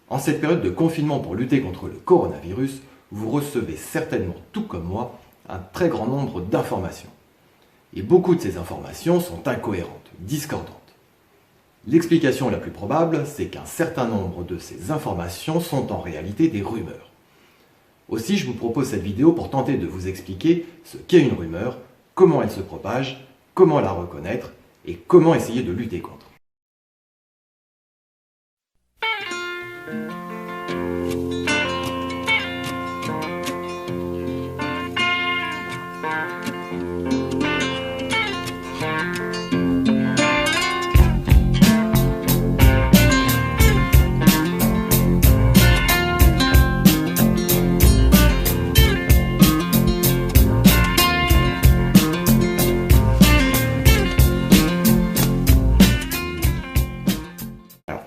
En cette période de confinement pour lutter contre le coronavirus, vous recevez certainement, tout comme moi, un très grand nombre d'informations. Et beaucoup de ces informations sont incohérentes, discordantes. L'explication la plus probable, c'est qu'un certain nombre de ces informations sont en réalité des rumeurs. Aussi, je vous propose cette vidéo pour tenter de vous expliquer ce qu'est une rumeur, comment elle se propage, comment la reconnaître et comment essayer de lutter contre.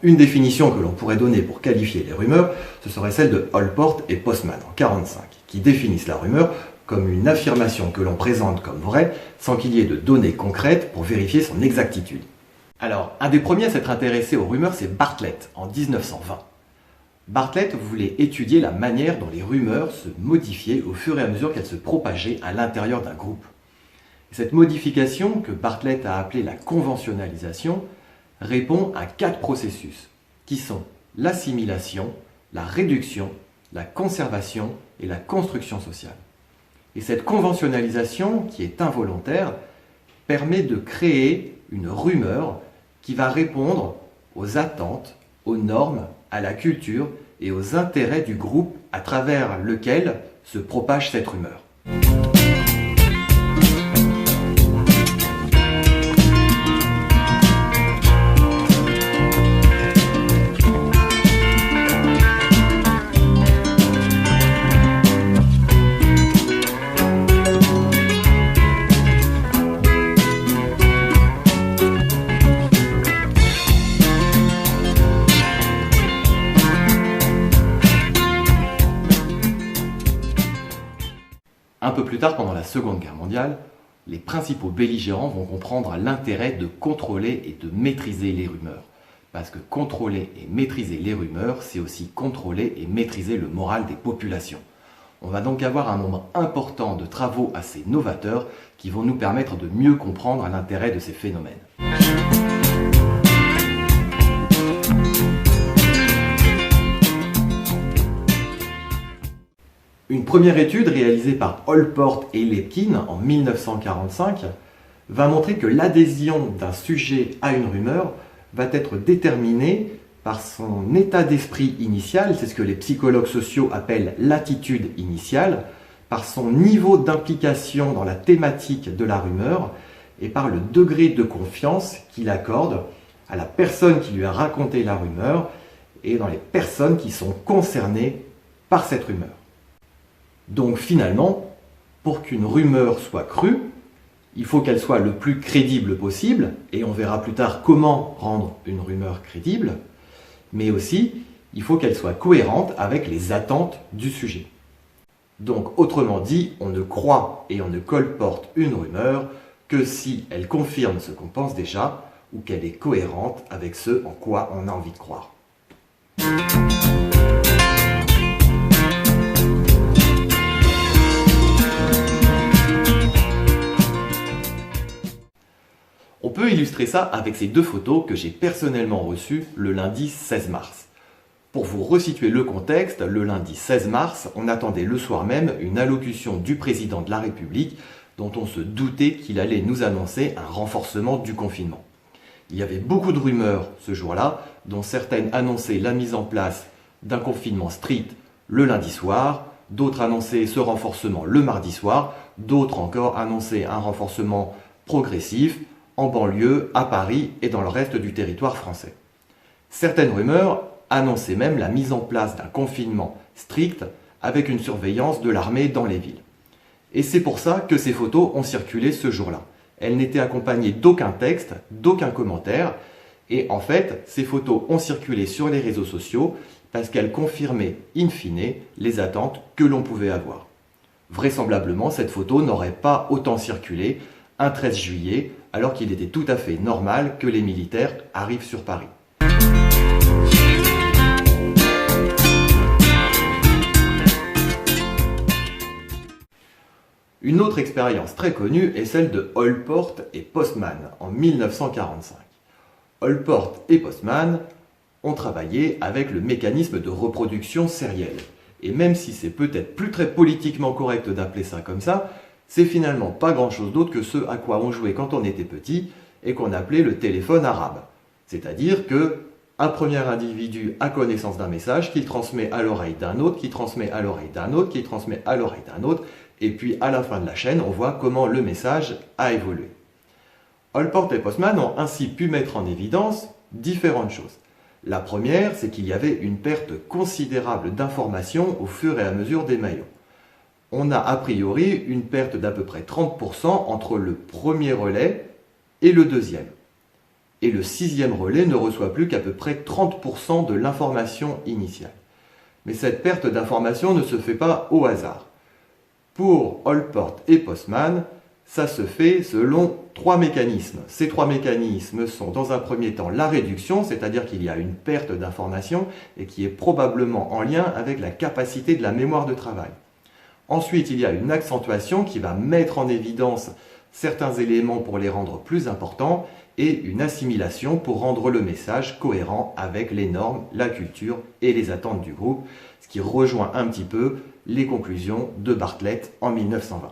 Une définition que l'on pourrait donner pour qualifier les rumeurs, ce serait celle de Allport et Postman en 1945, qui définissent la rumeur comme une affirmation que l'on présente comme vraie sans qu'il y ait de données concrètes pour vérifier son exactitude. Alors, un des premiers à s'être intéressé aux rumeurs, c'est Bartlett, en 1920. Bartlett voulait étudier la manière dont les rumeurs se modifiaient au fur et à mesure qu'elles se propageaient à l'intérieur d'un groupe. Cette modification, que Bartlett a appelée la conventionnalisation, répond à 4 processus, qui sont l'assimilation, la réduction, la conservation et la construction sociale. Et cette conventionnalisation, qui est involontaire, permet de créer une rumeur qui va répondre aux attentes, aux normes, à la culture et aux intérêts du groupe à travers lequel se propage cette rumeur. Un peu plus tard, pendant la Seconde Guerre mondiale, les principaux belligérants vont comprendre l'intérêt de contrôler et de maîtriser les rumeurs. Parce que contrôler et maîtriser les rumeurs, c'est aussi contrôler et maîtriser le moral des populations. On va donc avoir un nombre important de travaux assez novateurs qui vont nous permettre de mieux comprendre l'intérêt de ces phénomènes. Une première étude réalisée par Allport et Lepkin en 1945 va montrer que l'adhésion d'un sujet à une rumeur va être déterminée par son état d'esprit initial, c'est ce que les psychologues sociaux appellent l'attitude initiale, par son niveau d'implication dans la thématique de la rumeur et par le degré de confiance qu'il accorde à la personne qui lui a raconté la rumeur et dans les personnes qui sont concernées par cette rumeur. Donc finalement, pour qu'une rumeur soit crue, il faut qu'elle soit le plus crédible possible, et on verra plus tard comment rendre une rumeur crédible, mais aussi, il faut qu'elle soit cohérente avec les attentes du sujet. Donc autrement dit, on ne croit et on ne colporte une rumeur que si elle confirme ce qu'on pense déjà, ou qu'elle est cohérente avec ce en quoi on a envie de croire. On peut illustrer ça avec ces 2 photos que j'ai personnellement reçues le lundi 16 mars. Pour vous resituer le contexte, le lundi 16 mars, on attendait le soir même une allocution du président de la République dont on se doutait qu'il allait nous annoncer un renforcement du confinement. Il y avait beaucoup de rumeurs ce jour-là, dont certaines annonçaient la mise en place d'un confinement strict le lundi soir, d'autres annonçaient ce renforcement le mardi soir, d'autres encore annonçaient un renforcement progressif en banlieue, à Paris et dans le reste du territoire français. Certaines rumeurs annonçaient même la mise en place d'un confinement strict avec une surveillance de l'armée dans les villes. Et c'est pour ça que ces photos ont circulé ce jour-là. Elles n'étaient accompagnées d'aucun texte, d'aucun commentaire, et en fait, ces photos ont circulé sur les réseaux sociaux parce qu'elles confirmaient in fine les attentes que l'on pouvait avoir. Vraisemblablement, cette photo n'aurait pas autant circulé un 13 juillet, alors qu'il était tout à fait normal que les militaires arrivent sur Paris. Une autre expérience très connue est celle de Allport et Postman en 1945. Allport et Postman ont travaillé avec le mécanisme de reproduction sérielle. Et même si c'est peut-être plus très politiquement correct d'appeler ça comme ça, c'est finalement pas grand-chose d'autre que ce à quoi on jouait quand on était petit et qu'on appelait le téléphone arabe. C'est-à-dire que un premier individu a connaissance d'un message qu'il transmet à l'oreille d'un autre, qui transmet à l'oreille d'un autre, qui transmet à l'oreille d'un autre, et puis à la fin de la chaîne, on voit comment le message a évolué. Allport et Postman ont ainsi pu mettre en évidence différentes choses. La première, c'est qu'il y avait une perte considérable d'informations au fur et à mesure des maillons. On a a priori une perte d'à peu près 30% entre le premier relais et le deuxième. Et le sixième relais ne reçoit plus qu'à peu près 30% de l'information initiale. Mais cette perte d'information ne se fait pas au hasard. Pour Allport et Postman, ça se fait selon 3 mécanismes. Ces 3 mécanismes sont dans un premier temps la réduction, c'est-à-dire qu'il y a une perte d'information et qui est probablement en lien avec la capacité de la mémoire de travail. Ensuite, il y a une accentuation qui va mettre en évidence certains éléments pour les rendre plus importants et une assimilation pour rendre le message cohérent avec les normes, la culture et les attentes du groupe, ce qui rejoint un petit peu les conclusions de Bartlett en 1920.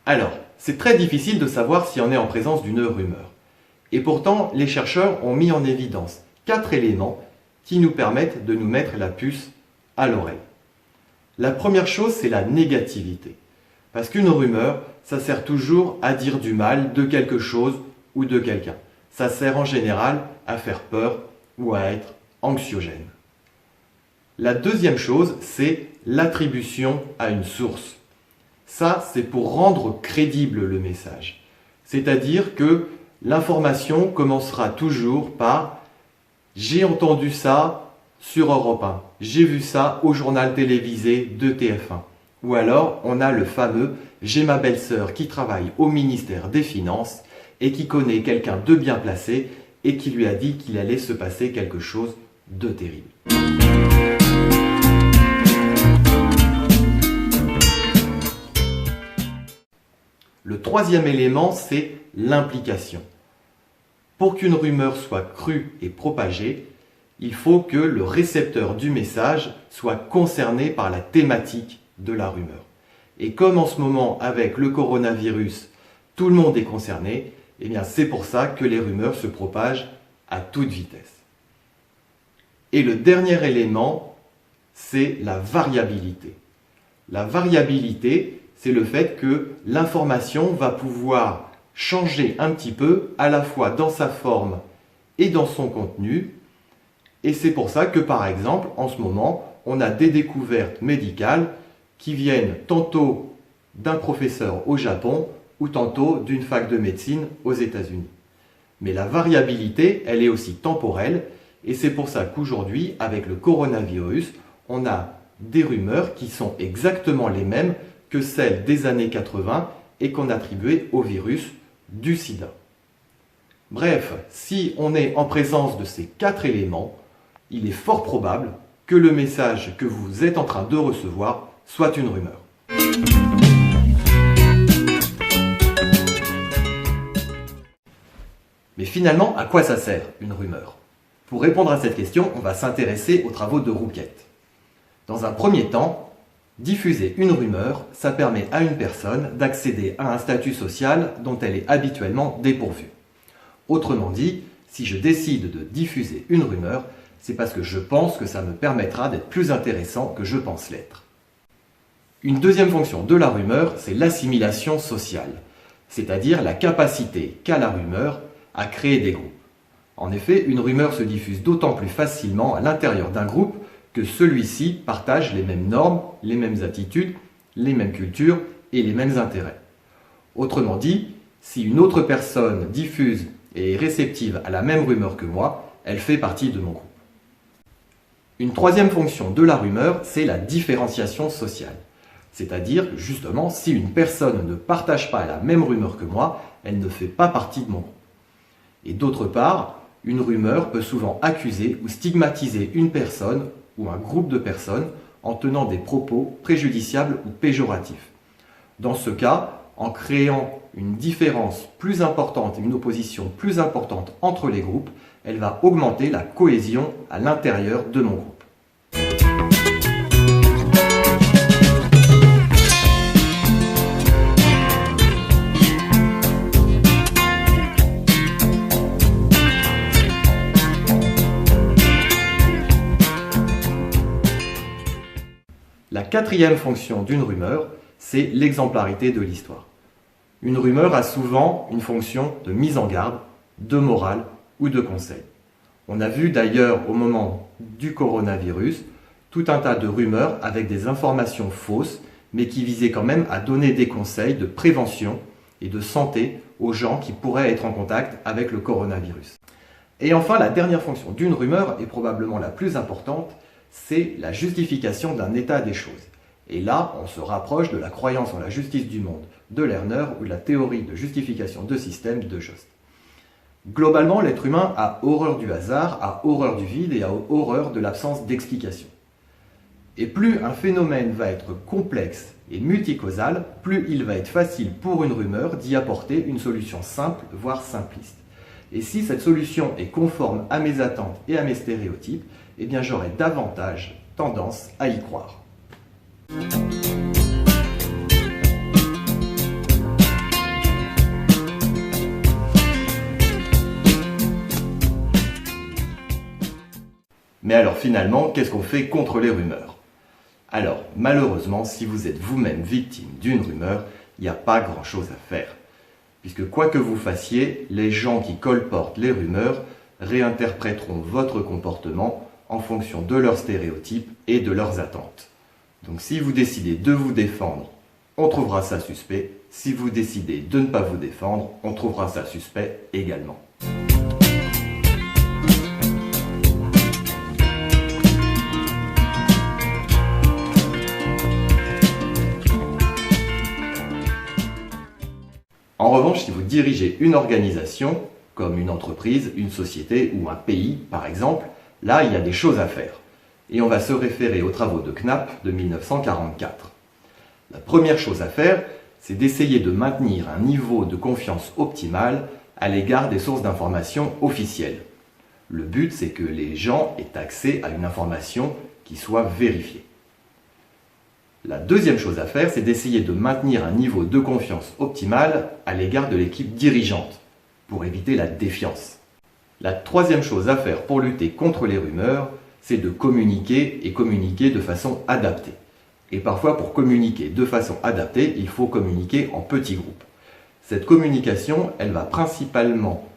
Alors, c'est très difficile de savoir si on est en présence d'une rumeur. Et pourtant, les chercheurs ont mis en évidence 4 éléments qui nous permettent de nous mettre la puce à l'oreille. La première chose, c'est la négativité. Parce qu'une rumeur, ça sert toujours à dire du mal de quelque chose ou de quelqu'un. Ça sert en général à faire peur ou à être anxiogène. La deuxième chose, c'est l'attribution à une source. Ça, c'est pour rendre crédible le message. C'est-à-dire que l'information commencera toujours par « j'ai entendu ça sur Europe 1 », « j'ai vu ça au journal télévisé de TF1 ». Ou alors, on a le fameux « j'ai ma belle-sœur qui travaille au ministère des Finances et qui connaît quelqu'un de bien placé et qui lui a dit qu'il allait se passer quelque chose de terrible ». Le troisième élément, c'est l'implication. Pour qu'une rumeur soit crue et propagée, il faut que le récepteur du message soit concerné par la thématique de la rumeur. Et comme en ce moment, avec le coronavirus, tout le monde est concerné, eh bien c'est pour ça que les rumeurs se propagent à toute vitesse. Et le dernier élément, c'est la variabilité. La variabilité, c'est le fait que l'information va pouvoir changer un petit peu, à la fois dans sa forme et dans son contenu. Et c'est pour ça que, par exemple, en ce moment, on a des découvertes médicales qui viennent tantôt d'un professeur au Japon ou tantôt d'une fac de médecine aux États-Unis. Mais la variabilité, elle est aussi temporelle, et c'est pour ça qu'aujourd'hui, avec le coronavirus, on a des rumeurs qui sont exactement les mêmes que celles des années 80 et qu'on attribuait au virus du sida. Bref, si on est en présence de ces 4 éléments, il est fort probable que le message que vous êtes en train de recevoir soit une rumeur. Mais finalement, à quoi ça sert une rumeur? Pour répondre à cette question, on va s'intéresser aux travaux de Rouquette. Dans un premier temps, diffuser une rumeur, ça permet à une personne d'accéder à un statut social dont elle est habituellement dépourvue. Autrement dit, si je décide de diffuser une rumeur, c'est parce que je pense que ça me permettra d'être plus intéressant que je pense l'être. Une deuxième fonction de la rumeur, c'est l'assimilation sociale, c'est-à-dire la capacité qu'a la rumeur à créer des groupes. En effet, une rumeur se diffuse d'autant plus facilement à l'intérieur d'un groupe que celui-ci partage les mêmes normes, les mêmes attitudes, les mêmes cultures et les mêmes intérêts. Autrement dit, si une autre personne diffuse et est réceptive à la même rumeur que moi, elle fait partie de mon groupe. Une troisième fonction de la rumeur, c'est la différenciation sociale. C'est-à-dire que justement, si une personne ne partage pas la même rumeur que moi, elle ne fait pas partie de mon groupe. Et d'autre part, une rumeur peut souvent accuser ou stigmatiser une personne ou un groupe de personnes en tenant des propos préjudiciables ou péjoratifs. Dans ce cas, en créant une différence plus importante et une opposition plus importante entre les groupes, elle va augmenter la cohésion à l'intérieur de mon groupe. La quatrième fonction d'une rumeur, c'est l'exemplarité de l'histoire. Une rumeur a souvent une fonction de mise en garde, de morale ou de conseil. On a vu d'ailleurs au moment du coronavirus tout un tas de rumeurs avec des informations fausses, mais qui visaient quand même à donner des conseils de prévention et de santé aux gens qui pourraient être en contact avec le coronavirus. Et enfin, la dernière fonction d'une rumeur, et probablement la plus importante, c'est la justification d'un état des choses. Et là, on se rapproche de la croyance en la justice du monde de Lerner ou de la théorie de justification de système de Jost. Globalement, l'être humain a horreur du hasard, a horreur du vide et a horreur de l'absence d'explication. Et plus un phénomène va être complexe et multicausal, plus il va être facile pour une rumeur d'y apporter une solution simple, voire simpliste. Et si cette solution est conforme à mes attentes et à mes stéréotypes, eh bien j'aurai davantage tendance à y croire. Mais alors finalement, qu'est-ce qu'on fait contre les rumeurs? Alors, malheureusement, si vous êtes vous-même victime d'une rumeur, il n'y a pas grand-chose à faire. Puisque quoi que vous fassiez, les gens qui colportent les rumeurs réinterpréteront votre comportement en fonction de leurs stéréotypes et de leurs attentes. Donc si vous décidez de vous défendre, on trouvera ça suspect. Si vous décidez de ne pas vous défendre, on trouvera ça suspect également. En revanche, si vous dirigez une organisation, comme une entreprise, une société ou un pays par exemple, là il y a des choses à faire. Et on va se référer aux travaux de Knapp de 1944. La première chose à faire, c'est d'essayer de maintenir un niveau de confiance optimal à l'égard des sources d'information officielles. Le but, c'est que les gens aient accès à une information qui soit vérifiée. La deuxième chose à faire, c'est d'essayer de maintenir un niveau de confiance optimal à l'égard de l'équipe dirigeante, pour éviter la défiance. La troisième chose à faire pour lutter contre les rumeurs, c'est de communiquer et communiquer de façon adaptée. Et parfois, pour communiquer de façon adaptée, il faut communiquer en petits groupes. Cette communication, elle va principalement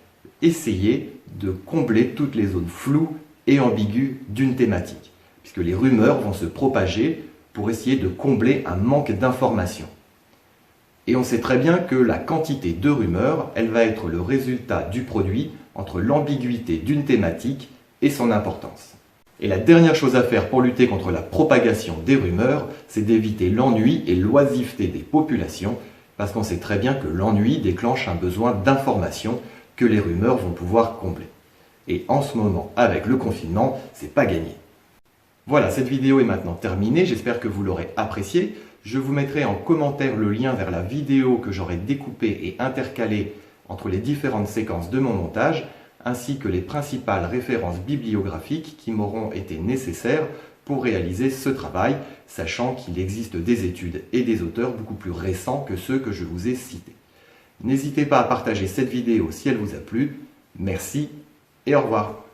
essayer de combler toutes les zones floues et ambiguës d'une thématique, puisque les rumeurs vont se propager pour essayer de combler un manque d'informations. Et on sait très bien que la quantité de rumeurs, elle va être le résultat du produit entre l'ambiguïté d'une thématique et son importance. Et la dernière chose à faire pour lutter contre la propagation des rumeurs, c'est d'éviter l'ennui et l'oisiveté des populations, parce qu'on sait très bien que l'ennui déclenche un besoin d'information que les rumeurs vont pouvoir combler. Et en ce moment, avec le confinement, c'est pas gagné. Voilà, cette vidéo est maintenant terminée, j'espère que vous l'aurez appréciée. Je vous mettrai en commentaire le lien vers la vidéo que j'aurai découpée et intercalée entre les différentes séquences de mon montage, ainsi que les principales références bibliographiques qui m'auront été nécessaires pour réaliser ce travail, sachant qu'il existe des études et des auteurs beaucoup plus récents que ceux que je vous ai cités. N'hésitez pas à partager cette vidéo si elle vous a plu. Merci et au revoir.